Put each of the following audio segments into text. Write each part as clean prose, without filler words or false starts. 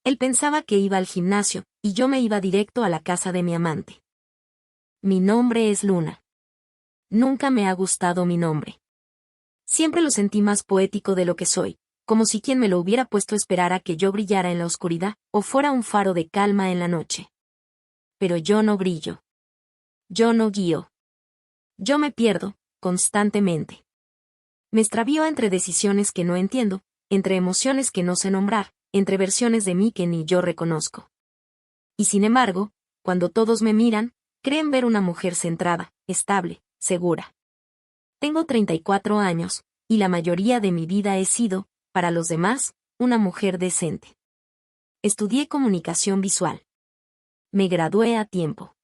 Él pensaba que iba al gimnasio, y yo me iba directo a la casa de mi amante. Mi nombre es Luna. Nunca me ha gustado mi nombre. Siempre lo sentí más poético de lo que soy, como si quien me lo hubiera puesto esperara que yo brillara en la oscuridad, o fuera un faro de calma en la noche. Pero yo no brillo. Yo no guío. Yo me pierdo, constantemente. Me extravío entre decisiones que no entiendo, entre emociones que no sé nombrar, entre versiones de mí que ni yo reconozco. Y sin embargo, cuando todos me miran, creen ver una mujer centrada, estable, segura. Tengo 34 años, y la mayoría de mi vida he sido, para los demás, una mujer decente. Estudié comunicación visual. Me gradué a tiempo.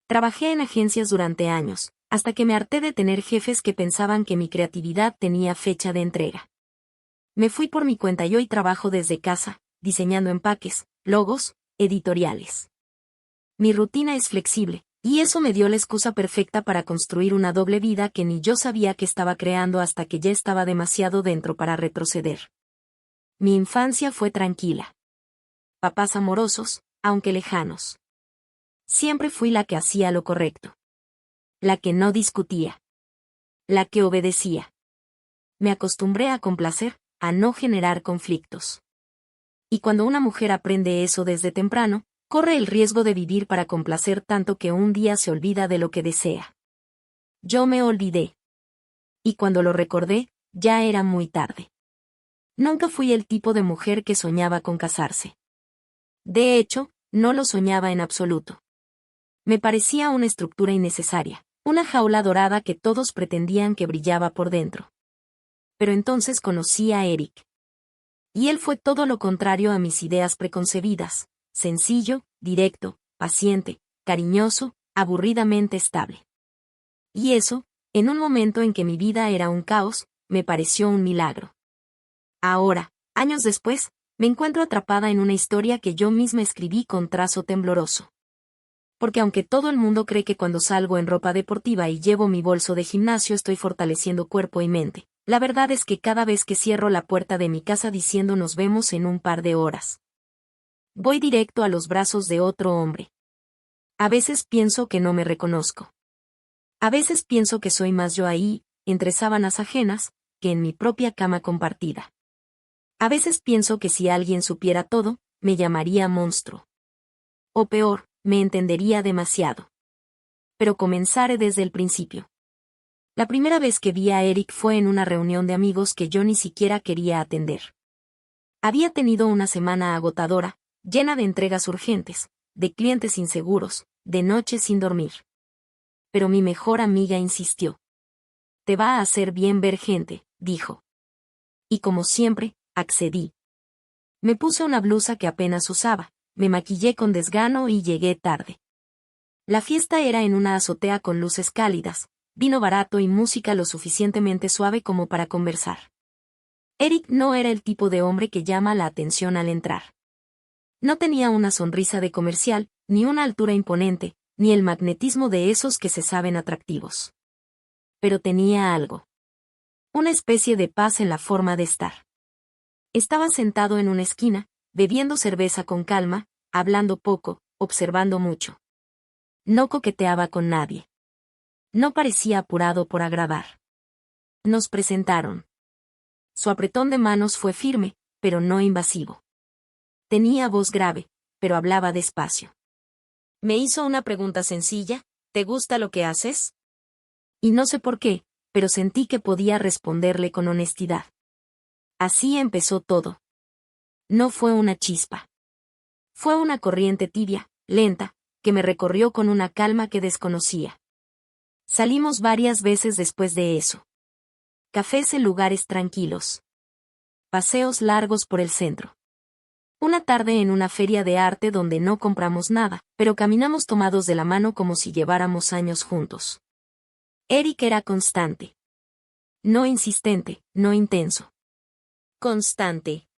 Trabajé en agencias durante años, hasta que me harté de tener jefes que pensaban que mi creatividad tenía fecha de entrega. Me fui por mi cuenta y hoy trabajo desde casa, diseñando empaques, logos, editoriales. Mi rutina es flexible, y eso me dio la excusa perfecta para construir una doble vida que ni yo sabía que estaba creando hasta que ya estaba demasiado dentro para retroceder. Mi infancia fue tranquila. Papás amorosos, aunque lejanos. Siempre fui la que hacía lo correcto. La que no discutía. La que obedecía. Me acostumbré a complacer, a no generar conflictos. Y cuando una mujer aprende eso desde temprano, corre el riesgo de vivir para complacer tanto que un día se olvida de lo que desea. Yo me olvidé. Y cuando lo recordé, ya era muy tarde. Nunca fui el tipo de mujer que soñaba con casarse. De hecho, no lo soñaba en absoluto. Me parecía una estructura innecesaria, una jaula dorada que todos pretendían que brillaba por dentro. Pero entonces conocí a Eric. Y él fue todo lo contrario a mis ideas preconcebidas, sencillo, directo, paciente, cariñoso, aburridamente estable. Y eso, en un momento en que mi vida era un caos, me pareció un milagro. Ahora, años después, me encuentro atrapada en una historia que yo misma escribí con trazo tembloroso. Porque aunque todo el mundo cree que cuando salgo en ropa deportiva y llevo mi bolso de gimnasio estoy fortaleciendo cuerpo y mente, la verdad es que cada vez que cierro la puerta de mi casa diciendo nos vemos en un par de horas, voy directo a los brazos de otro hombre. A veces pienso que no me reconozco. A veces pienso que soy más yo ahí, entre sábanas ajenas, que en mi propia cama compartida. A veces pienso que si alguien supiera todo, me llamaría monstruo. O peor, me entendería demasiado. Pero comenzaré desde el principio. La primera vez que vi a Eric fue en una reunión de amigos que yo ni siquiera quería atender. Había tenido una semana agotadora, llena de entregas urgentes, de clientes inseguros, de noches sin dormir. Pero mi mejor amiga insistió. Te va a hacer bien ver gente, dijo. Y como siempre, accedí. Me puse una blusa que apenas usaba, me maquillé con desgano y llegué tarde. La fiesta era en una azotea con luces cálidas, vino barato y música lo suficientemente suave como para conversar. Eric no era el tipo de hombre que llama la atención al entrar. No tenía una sonrisa de comercial, ni una altura imponente, ni el magnetismo de esos que se saben atractivos. Pero tenía algo. Una especie de paz en la forma de estar. Estaba sentado en una esquina, bebiendo cerveza con calma, hablando poco, observando mucho. No coqueteaba con nadie. No parecía apurado por agradar. Nos presentaron. Su apretón de manos fue firme, pero no invasivo. Tenía voz grave, pero hablaba despacio. Me hizo una pregunta sencilla, ¿te gusta lo que haces? Y no sé por qué, pero sentí que podía responderle con honestidad. Así empezó todo. No fue una chispa. Fue una corriente tibia, lenta, que me recorrió con una calma que desconocía. Salimos varias veces después de eso. Cafés en lugares tranquilos. Paseos largos por el centro. Una tarde en una feria de arte donde no compramos nada, pero caminamos tomados de la mano como si lleváramos años juntos. Eric era constante. No insistente, no intenso. Constante.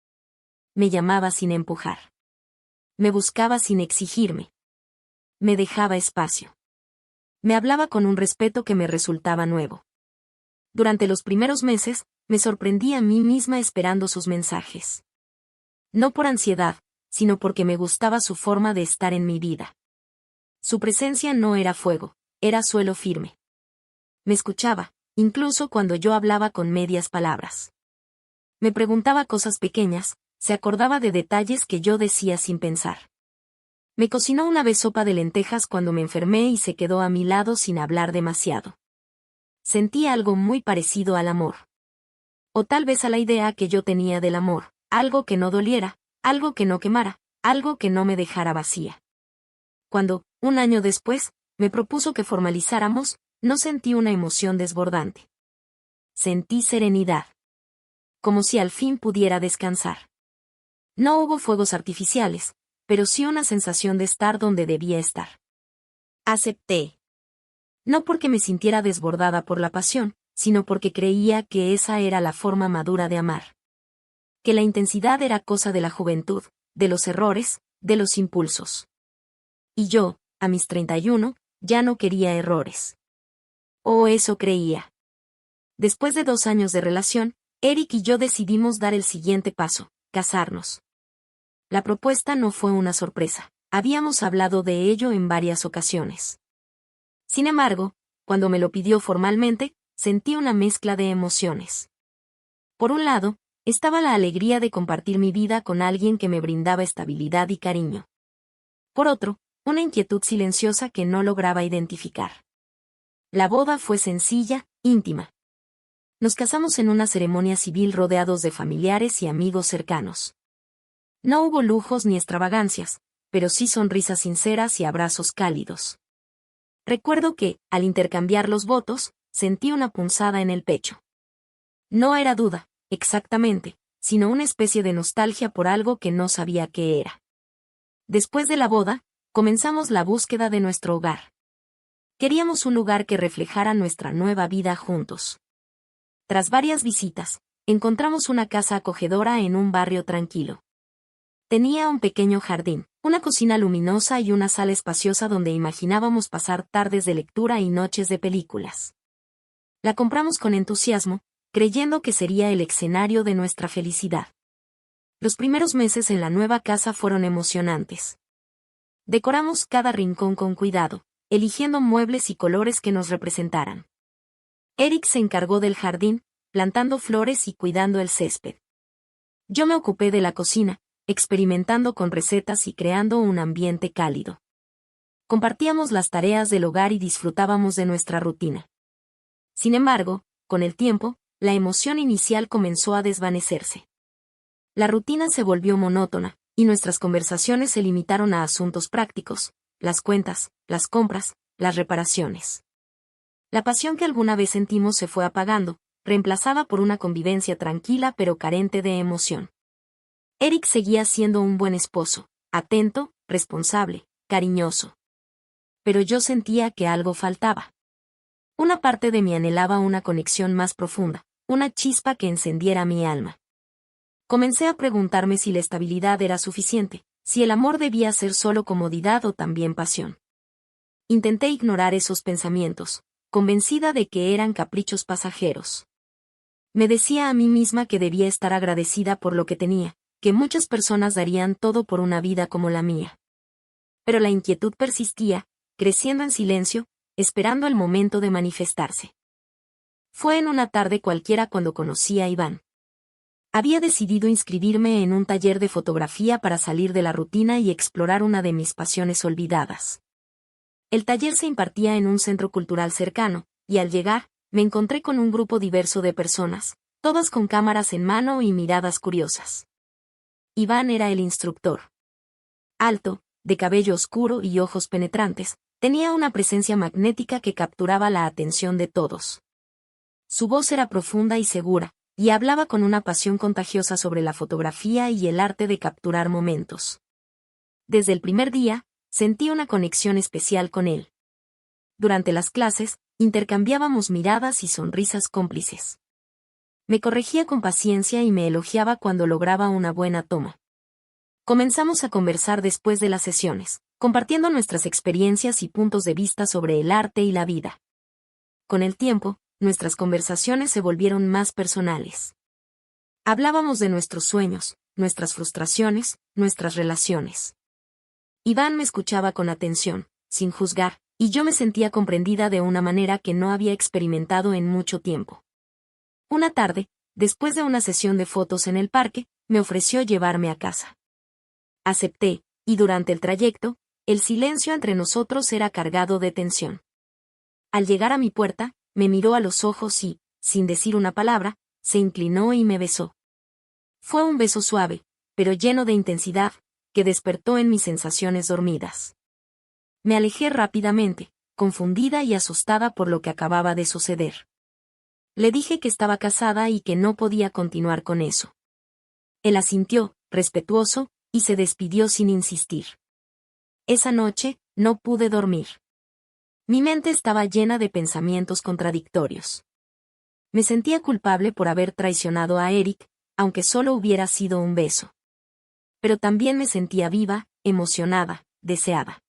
Me llamaba sin empujar. Me buscaba sin exigirme. Me dejaba espacio. Me hablaba con un respeto que me resultaba nuevo. Durante los primeros meses, me sorprendí a mí misma esperando sus mensajes. No por ansiedad, sino porque me gustaba su forma de estar en mi vida. Su presencia no era fuego, era suelo firme. Me escuchaba, incluso cuando yo hablaba con medias palabras. Me preguntaba cosas pequeñas, se acordaba de detalles que yo decía sin pensar. Me cocinó una vez sopa de lentejas cuando me enfermé y se quedó a mi lado sin hablar demasiado. Sentí algo muy parecido al amor. O tal vez a la idea que yo tenía del amor, algo que no doliera, algo que no quemara, algo que no me dejara vacía. Cuando, un año después, me propuso que formalizáramos, no sentí una emoción desbordante. Sentí serenidad. Como si al fin pudiera descansar. No hubo fuegos artificiales, pero sí una sensación de estar donde debía estar. Acepté. No porque me sintiera desbordada por la pasión, sino porque creía que esa era la forma madura de amar. Que la intensidad era cosa de la juventud, de los errores, de los impulsos. Y yo, a mis 31, ya no quería errores. O eso creía. Después de 2 años de relación, Eric y yo decidimos dar el siguiente paso, casarnos. La propuesta no fue una sorpresa, habíamos hablado de ello en varias ocasiones. Sin embargo, cuando me lo pidió formalmente, sentí una mezcla de emociones. Por un lado, estaba la alegría de compartir mi vida con alguien que me brindaba estabilidad y cariño. Por otro, una inquietud silenciosa que no lograba identificar. La boda fue sencilla, íntima. Nos casamos en una ceremonia civil rodeados de familiares y amigos cercanos. No hubo lujos ni extravagancias, pero sí sonrisas sinceras y abrazos cálidos. Recuerdo que, al intercambiar los votos, sentí una punzada en el pecho. No era duda, exactamente, sino una especie de nostalgia por algo que no sabía qué era. Después de la boda, comenzamos la búsqueda de nuestro hogar. Queríamos un lugar que reflejara nuestra nueva vida juntos. Tras varias visitas, encontramos una casa acogedora en un barrio tranquilo. Tenía un pequeño jardín, una cocina luminosa y una sala espaciosa donde imaginábamos pasar tardes de lectura y noches de películas. La compramos con entusiasmo, creyendo que sería el escenario de nuestra felicidad. Los primeros meses en la nueva casa fueron emocionantes. Decoramos cada rincón con cuidado, eligiendo muebles y colores que nos representaran. Eric se encargó del jardín, plantando flores y cuidando el césped. Yo me ocupé de la cocina, experimentando con recetas y creando un ambiente cálido. Compartíamos las tareas del hogar y disfrutábamos de nuestra rutina. Sin embargo, con el tiempo, la emoción inicial comenzó a desvanecerse. La rutina se volvió monótona, y nuestras conversaciones se limitaron a asuntos prácticos, las cuentas, las compras, las reparaciones. La pasión que alguna vez sentimos se fue apagando, reemplazada por una convivencia tranquila pero carente de emoción. Eric seguía siendo un buen esposo, atento, responsable, cariñoso. Pero yo sentía que algo faltaba. Una parte de mí anhelaba una conexión más profunda, una chispa que encendiera mi alma. Comencé a preguntarme si la estabilidad era suficiente, si el amor debía ser solo comodidad o también pasión. Intenté ignorar esos pensamientos, convencida de que eran caprichos pasajeros. Me decía a mí misma que debía estar agradecida por lo que tenía, que muchas personas darían todo por una vida como la mía. Pero la inquietud persistía, creciendo en silencio, esperando el momento de manifestarse. Fue en una tarde cualquiera cuando conocí a Iván. Había decidido inscribirme en un taller de fotografía para salir de la rutina y explorar una de mis pasiones olvidadas. El taller se impartía en un centro cultural cercano, y al llegar, me encontré con un grupo diverso de personas, todas con cámaras en mano y miradas curiosas. Iván era el instructor. Alto, de cabello oscuro y ojos penetrantes, tenía una presencia magnética que capturaba la atención de todos. Su voz era profunda y segura, y hablaba con una pasión contagiosa sobre la fotografía y el arte de capturar momentos. Desde el primer día, sentí una conexión especial con él. Durante las clases, intercambiábamos miradas y sonrisas cómplices. Me corregía con paciencia y me elogiaba cuando lograba una buena toma. Comenzamos a conversar después de las sesiones, compartiendo nuestras experiencias y puntos de vista sobre el arte y la vida. Con el tiempo, nuestras conversaciones se volvieron más personales. Hablábamos de nuestros sueños, nuestras frustraciones, nuestras relaciones. Iván me escuchaba con atención, sin juzgar, y yo me sentía comprendida de una manera que no había experimentado en mucho tiempo. Una tarde, después de una sesión de fotos en el parque, me ofreció llevarme a casa. Acepté, y durante el trayecto, el silencio entre nosotros era cargado de tensión. Al llegar a mi puerta, me miró a los ojos y, sin decir una palabra, se inclinó y me besó. Fue un beso suave, pero lleno de intensidad, que despertó en mis sensaciones dormidas. Me alejé rápidamente, confundida y asustada por lo que acababa de suceder. Le dije que estaba casada y que no podía continuar con eso. Él asintió, respetuoso, y se despidió sin insistir. Esa noche, no pude dormir. Mi mente estaba llena de pensamientos contradictorios. Me sentía culpable por haber traicionado a Eric, aunque solo hubiera sido un beso. Pero también me sentía viva, emocionada, deseada.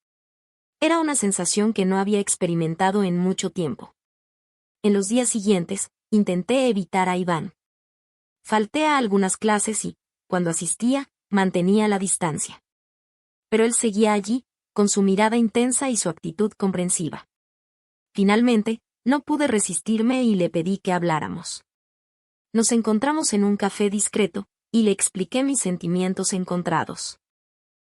Era una sensación que no había experimentado en mucho tiempo. En los días siguientes, intenté evitar a Iván. Falté a algunas clases y, cuando asistía, mantenía la distancia. Pero él seguía allí, con su mirada intensa y su actitud comprensiva. Finalmente, no pude resistirme y le pedí que habláramos. Nos encontramos en un café discreto, y le expliqué mis sentimientos encontrados.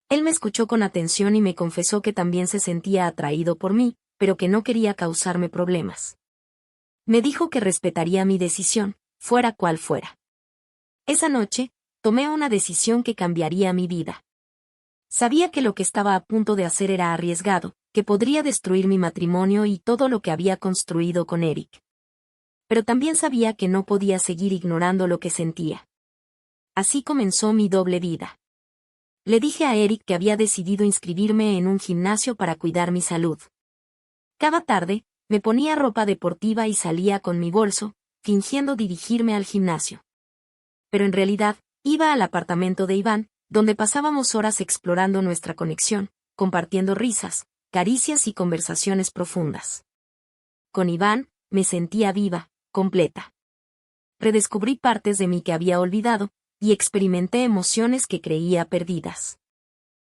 Él me escuchó con atención y me confesó que también se sentía atraído por mí, pero que no quería causarme problemas. Me dijo que respetaría mi decisión, fuera cual fuera. Esa noche, tomé una decisión que cambiaría mi vida. Sabía que lo que estaba a punto de hacer era arriesgado, que podría destruir mi matrimonio y todo lo que había construido con Eric. Pero también sabía que no podía seguir ignorando lo que sentía. Así comenzó mi doble vida. Le dije a Eric que había decidido inscribirme en un gimnasio para cuidar mi salud. Cada tarde, me ponía ropa deportiva y salía con mi bolso, fingiendo dirigirme al gimnasio. Pero en realidad, iba al apartamento de Iván, donde pasábamos horas explorando nuestra conexión, compartiendo risas, caricias y conversaciones profundas. Con Iván, me sentía viva, completa. Redescubrí partes de mí que había olvidado, y experimenté emociones que creía perdidas.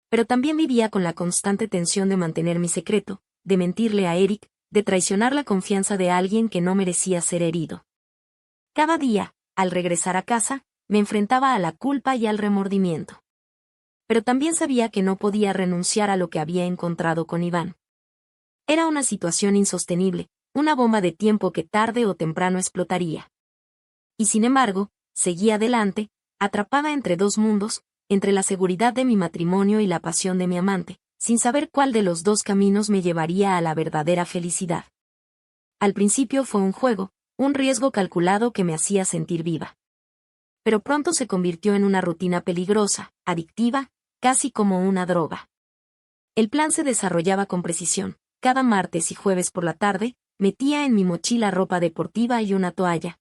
Pero también vivía con la constante tensión de mantener mi secreto, de mentirle a Eric, de traicionar la confianza de alguien que no merecía ser herido. Cada día, al regresar a casa, me enfrentaba a la culpa y al remordimiento. Pero también sabía que no podía renunciar a lo que había encontrado con Iván. Era una situación insostenible, una bomba de tiempo que tarde o temprano explotaría. Y sin embargo, seguí adelante, atrapada entre dos mundos, entre la seguridad de mi matrimonio y la pasión de mi amante, sin saber cuál de los dos caminos me llevaría a la verdadera felicidad. Al principio fue un juego, un riesgo calculado que me hacía sentir viva. Pero pronto se convirtió en una rutina peligrosa, adictiva, casi como una droga. El plan se desarrollaba con precisión. Cada martes y jueves por la tarde, metía en mi mochila ropa deportiva y una toalla.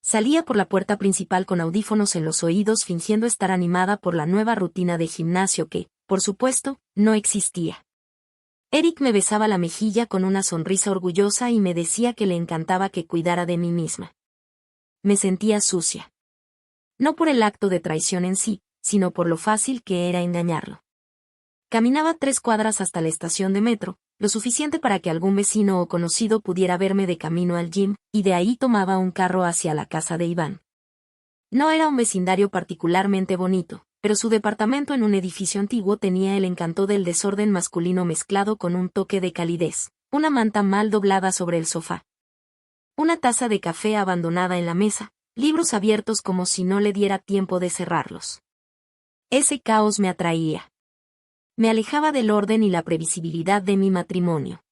Salía por la puerta principal con audífonos en los oídos fingiendo estar animada por la nueva rutina de gimnasio que, por supuesto, no existía. Eric me besaba la mejilla con una sonrisa orgullosa y me decía que le encantaba que cuidara de mí misma. Me sentía sucia. No por el acto de traición en sí, sino por lo fácil que era engañarlo. Caminaba 3 cuadras hasta la estación de metro, lo suficiente para que algún vecino o conocido pudiera verme de camino al gym, y de ahí tomaba un carro hacia la casa de Iván. No era un vecindario particularmente bonito, pero su departamento en un edificio antiguo tenía el encanto del desorden masculino mezclado con un toque de calidez, una manta mal doblada sobre el sofá. Una taza de café abandonada en la mesa, libros abiertos como si no le diera tiempo de cerrarlos. Ese caos me atraía. Me alejaba del orden y la previsibilidad de mi matrimonio.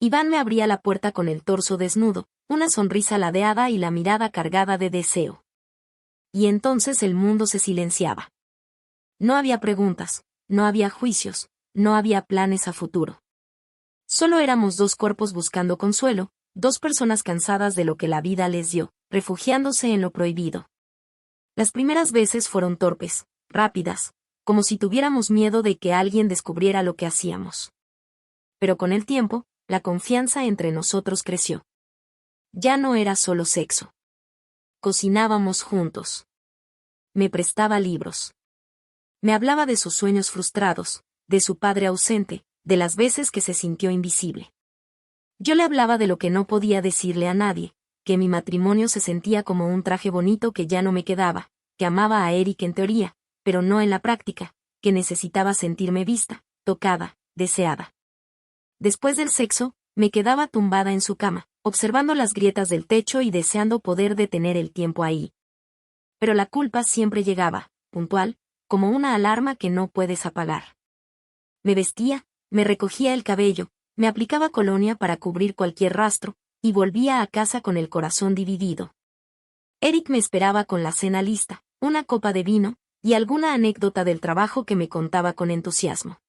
Iván me abría la puerta con el torso desnudo, una sonrisa ladeada y la mirada cargada de deseo. Y entonces el mundo se silenciaba. No había preguntas, no había juicios, no había planes a futuro. Solo éramos 2 cuerpos buscando consuelo, 2 personas cansadas de lo que la vida les dio, refugiándose en lo prohibido. Las primeras veces fueron torpes, rápidas, como si tuviéramos miedo de que alguien descubriera lo que hacíamos. Pero con el tiempo, la confianza entre nosotros creció. Ya no era solo sexo. Cocinábamos juntos. me prestaba libros. Me hablaba de sus sueños frustrados, de su padre ausente, de las veces que se sintió invisible. Yo le hablaba de lo que no podía decirle a nadie, que mi matrimonio se sentía como un traje bonito que ya no me quedaba, que amaba a Eric en teoría, pero no en la práctica, que necesitaba sentirme vista, tocada, deseada. Después del sexo, me quedaba tumbada en su cama, observando las grietas del techo y deseando poder detener el tiempo ahí. Pero la culpa siempre llegaba, puntual, como una alarma que no puedes apagar. Me vestía, me recogía el cabello, me aplicaba colonia para cubrir cualquier rastro, y volvía a casa con el corazón dividido. Eric me esperaba con la cena lista, una copa de vino, y alguna anécdota del trabajo que me contaba con entusiasmo.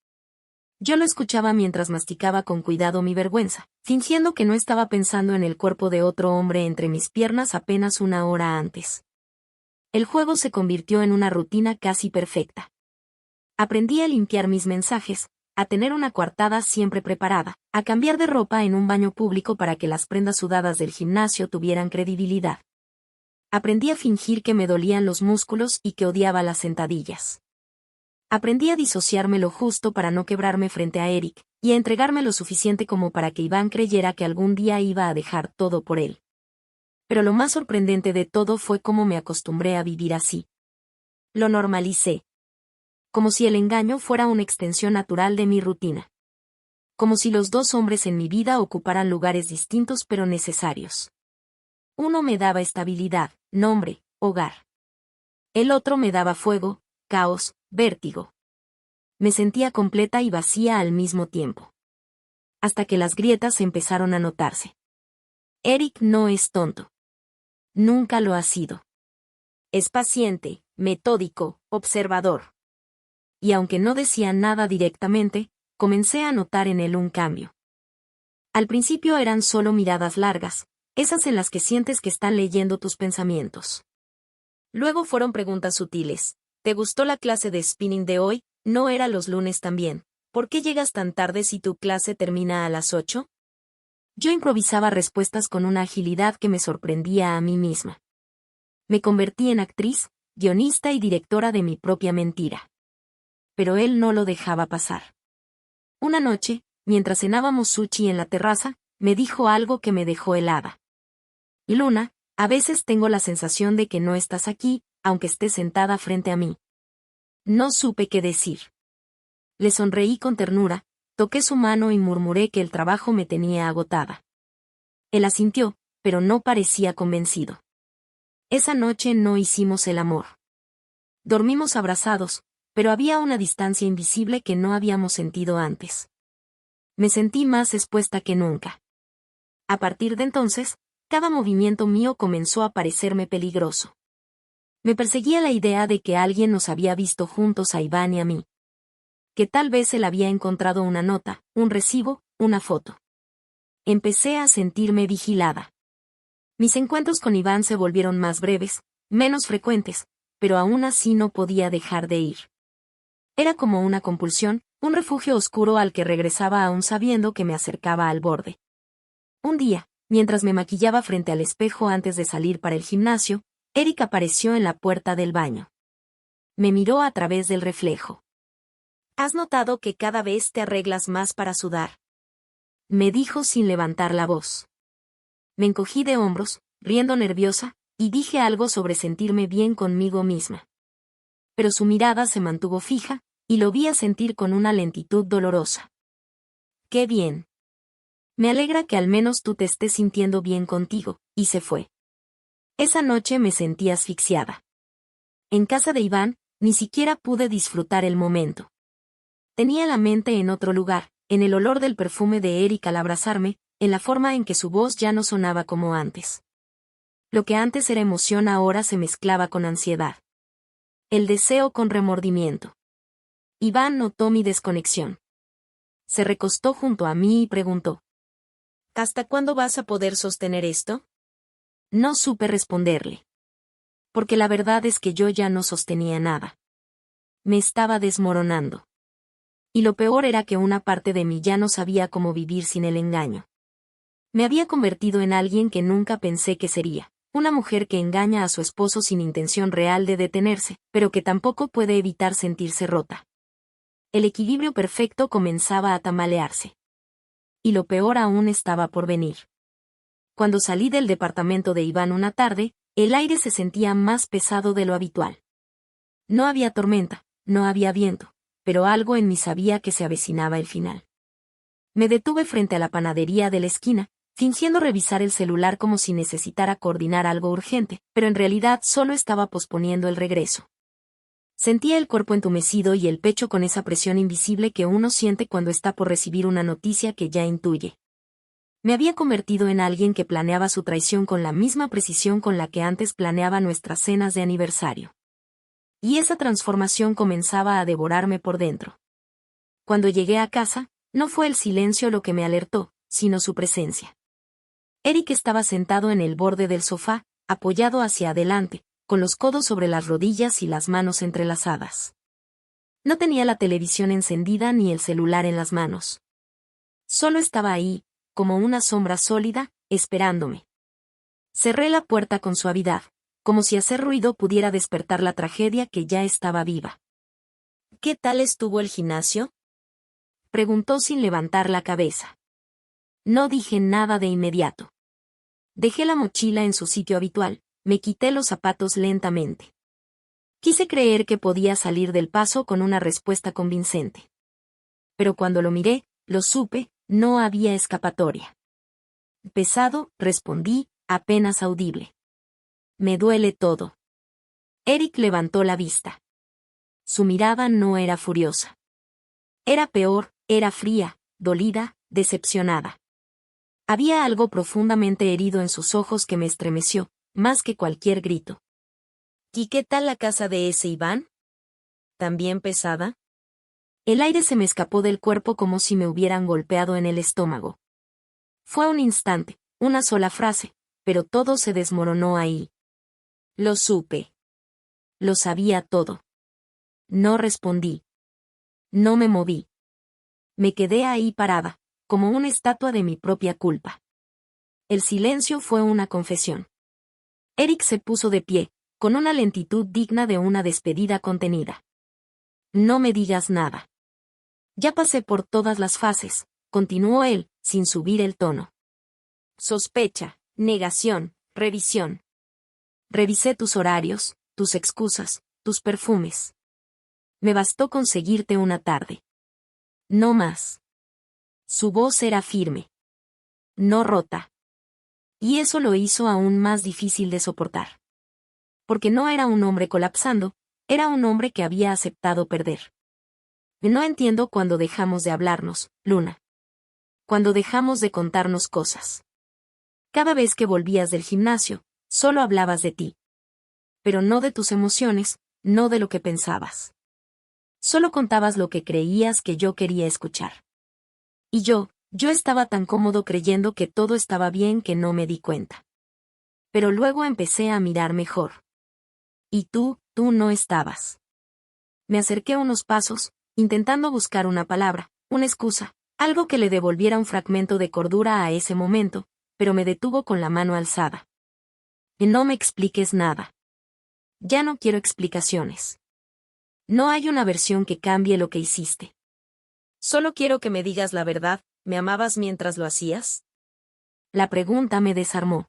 Yo lo escuchaba mientras masticaba con cuidado mi vergüenza, fingiendo que no estaba pensando en el cuerpo de otro hombre entre mis piernas apenas una hora antes. El juego se convirtió en una rutina casi perfecta. Aprendí a limpiar mis mensajes, a tener una coartada siempre preparada, a cambiar de ropa en un baño público para que las prendas sudadas del gimnasio tuvieran credibilidad. Aprendí a fingir que me dolían los músculos y que odiaba las sentadillas. Aprendí a disociarme lo justo para no quebrarme frente a Eric, y a entregarme lo suficiente como para que Iván creyera que algún día iba a dejar todo por él. Pero lo más sorprendente de todo fue cómo me acostumbré a vivir así. Lo normalicé. Como si el engaño fuera una extensión natural de mi rutina. Como si los dos hombres en mi vida ocuparan lugares distintos pero necesarios. Uno me daba estabilidad, nombre, hogar. El otro me daba fuego, caos, vértigo. Me sentía completa y vacía al mismo tiempo. Hasta que las grietas empezaron a notarse. Eric no es tonto. Nunca lo ha sido. Es paciente, metódico, observador. Y aunque no decía nada directamente, comencé a notar en él un cambio. Al principio eran solo miradas largas, esas en las que sientes que están leyendo tus pensamientos. Luego fueron preguntas sutiles. ¿Te gustó la clase de spinning de hoy? ¿No era los lunes también? ¿Por qué llegas tan tarde si tu clase termina a las 8? Yo improvisaba respuestas con una agilidad que me sorprendía a mí misma. Me convertí en actriz, guionista y directora de mi propia mentira. Pero él no lo dejaba pasar. Una noche, mientras cenábamos sushi en la terraza, me dijo algo que me dejó helada. Luna, a veces tengo la sensación de que no estás aquí, aunque estés sentada frente a mí. No supe qué decir. Le sonreí con ternura, toqué su mano y murmuré que el trabajo me tenía agotada. Él asintió, pero no parecía convencido. Esa noche no hicimos el amor. Dormimos abrazados, pero había una distancia invisible que no habíamos sentido antes. Me sentí más expuesta que nunca. A partir de entonces, cada movimiento mío comenzó a parecerme peligroso. Me perseguía la idea de que alguien nos había visto juntos a Iván y a mí. Que tal vez él había encontrado una nota, un recibo, una foto. Empecé a sentirme vigilada. Mis encuentros con Iván se volvieron más breves, menos frecuentes, pero aún así no podía dejar de ir. Era como una compulsión, un refugio oscuro al que regresaba aún sabiendo que me acercaba al borde. Un día, mientras me maquillaba frente al espejo antes de salir para el gimnasio, Eric apareció en la puerta del baño. Me miró a través del reflejo. ¿Has notado que cada vez te arreglas más para sudar? Me dijo sin levantar la voz. Me encogí de hombros, riendo nerviosa, y dije algo sobre sentirme bien conmigo misma. Pero su mirada se mantuvo fija, y lo vi asentir con una lentitud dolorosa. ¡Qué bien! Me alegra que al menos tú te estés sintiendo bien contigo, y se fue. Esa noche me sentí asfixiada. En casa de Iván, ni siquiera pude disfrutar el momento. Tenía la mente en otro lugar, en el olor del perfume de Eric al abrazarme, en la forma en que su voz ya no sonaba como antes. Lo que antes era emoción ahora se mezclaba con ansiedad. El deseo con remordimiento. Iván notó mi desconexión. Se recostó junto a mí y preguntó: ¿Hasta cuándo vas a poder sostener esto? No supe responderle. Porque la verdad es que yo ya no sostenía nada. Me estaba desmoronando. Y lo peor era que una parte de mí ya no sabía cómo vivir sin el engaño. Me había convertido en alguien que nunca pensé que sería, Una mujer que engaña a su esposo sin intención real de detenerse, pero que tampoco puede evitar sentirse rota. El equilibrio perfecto comenzaba a tambalearse. Y lo peor aún estaba por venir. Cuando salí del departamento de Iván una tarde, el aire se sentía más pesado de lo habitual. No había tormenta, no había viento, pero algo en mí sabía que se avecinaba el final. Me detuve frente a la panadería de la esquina, fingiendo revisar el celular como si necesitara coordinar algo urgente, pero en realidad solo estaba posponiendo el regreso. Sentía el cuerpo entumecido y el pecho con esa presión invisible que uno siente cuando está por recibir una noticia que ya intuye. Me había convertido en alguien que planeaba su traición con la misma precisión con la que antes planeaba nuestras cenas de aniversario. Y esa transformación comenzaba a devorarme por dentro. Cuando llegué a casa, no fue el silencio lo que me alertó, sino su presencia. Eric estaba sentado en el borde del sofá, apoyado hacia adelante, con los codos sobre las rodillas y las manos entrelazadas. No tenía la televisión encendida ni el celular en las manos. Solo estaba ahí, como una sombra sólida, esperándome. Cerré la puerta con suavidad, como si hacer ruido pudiera despertar la tragedia que ya estaba viva. ¿Qué tal estuvo el gimnasio?, preguntó sin levantar la cabeza. No dije nada de inmediato. Dejé la mochila en su sitio habitual, me quité los zapatos lentamente. Quise creer que podía salir del paso con una respuesta convincente. Pero cuando lo miré, lo supe, no había escapatoria. Pesado, respondí, apenas audible. Me duele todo. Eric levantó la vista. Su mirada no era furiosa. Era peor, era fría, dolida, decepcionada. Había algo profundamente herido en sus ojos que me estremeció, más que cualquier grito. ¿Y qué tal la casa de ese Iván? ¿También pesada? El aire se me escapó del cuerpo como si me hubieran golpeado en el estómago. Fue un instante, una sola frase, pero todo se desmoronó ahí. Lo supe. Lo sabía todo. No respondí. No me moví. Me quedé ahí parada, como una estatua de mi propia culpa. El silencio fue una confesión. Eric se puso de pie, con una lentitud digna de una despedida contenida. No me digas nada. Ya pasé por todas las fases, continuó él, sin subir el tono. Sospecha, negación, revisión. Revisé tus horarios, tus excusas, tus perfumes. Me bastó conseguirte una tarde. No más. Su voz era firme. No rota. Y eso lo hizo aún más difícil de soportar. Porque no era un hombre colapsando, era un hombre que había aceptado perder. No entiendo cuando dejamos de hablarnos, Luna. Cuando dejamos de contarnos cosas. Cada vez que volvías del gimnasio, solo hablabas de ti. Pero no de tus emociones, no de lo que pensabas. Solo contabas lo que creías que yo quería escuchar. Y yo estaba tan cómodo creyendo que todo estaba bien que no me di cuenta. Pero luego empecé a mirar mejor. Y tú no estabas. Me acerqué unos pasos, intentando buscar una palabra, una excusa, algo que le devolviera un fragmento de cordura a ese momento, pero me detuvo con la mano alzada. No me expliques nada. Ya no quiero explicaciones. No hay una versión que cambie lo que hiciste. Solo quiero que me digas la verdad, ¿me amabas mientras lo hacías? La pregunta me desarmó.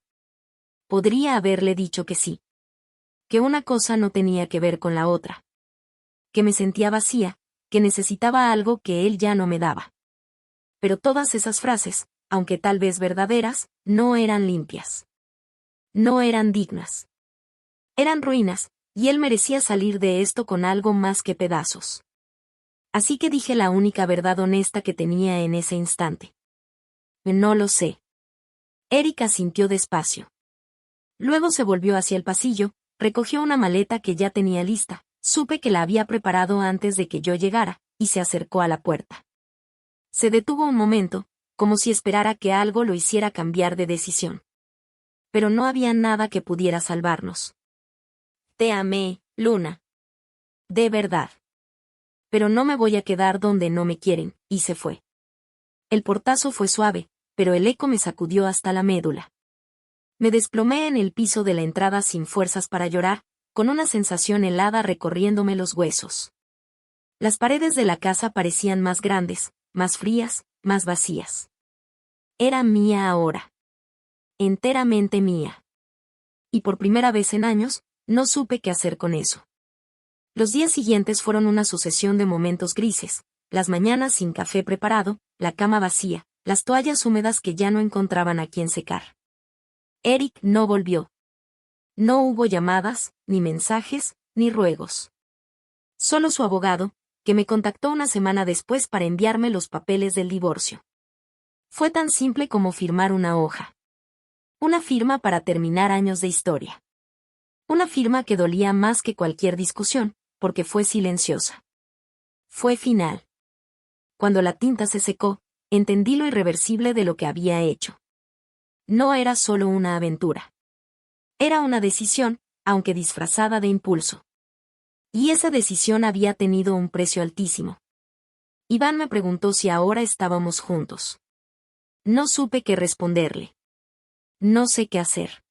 Podría haberle dicho que sí. Que una cosa no tenía que ver con la otra. Que me sentía vacía, que necesitaba algo que él ya no me daba. Pero todas esas frases, aunque tal vez verdaderas, no eran limpias. No eran dignas. Eran ruinas, y él merecía salir de esto con algo más que pedazos. Así que dije la única verdad honesta que tenía en ese instante. No lo sé. Eric asintió despacio. Luego se volvió hacia el pasillo, recogió una maleta que ya tenía lista, supe que la había preparado antes de que yo llegara, y se acercó a la puerta. Se detuvo un momento, como si esperara que algo lo hiciera cambiar de decisión. Pero no había nada que pudiera salvarnos. Te amé, Luna. De verdad. Pero no me voy a quedar donde no me quieren, y se fue. El portazo fue suave, pero el eco me sacudió hasta la médula. Me desplomé en el piso de la entrada sin fuerzas para llorar, con una sensación helada recorriéndome los huesos. Las paredes de la casa parecían más grandes, más frías, más vacías. Era mía ahora. Enteramente mía. Y por primera vez en años, no supe qué hacer con eso. Los días siguientes fueron una sucesión de momentos grises, las mañanas sin café preparado, la cama vacía, las toallas húmedas que ya no encontraban a quien secar. Eric no volvió. No hubo llamadas, ni mensajes, ni ruegos. Solo su abogado, que me contactó una semana después para enviarme los papeles del divorcio. Fue tan simple como firmar una hoja. Una firma para terminar años de historia. Una firma que dolía más que cualquier discusión, porque fue silenciosa. Fue final. Cuando la tinta se secó, entendí lo irreversible de lo que había hecho. No era solo una aventura. Era una decisión, aunque disfrazada de impulso. Y esa decisión había tenido un precio altísimo. Iván me preguntó si ahora estábamos juntos. No supe qué responderle. No sé qué hacer.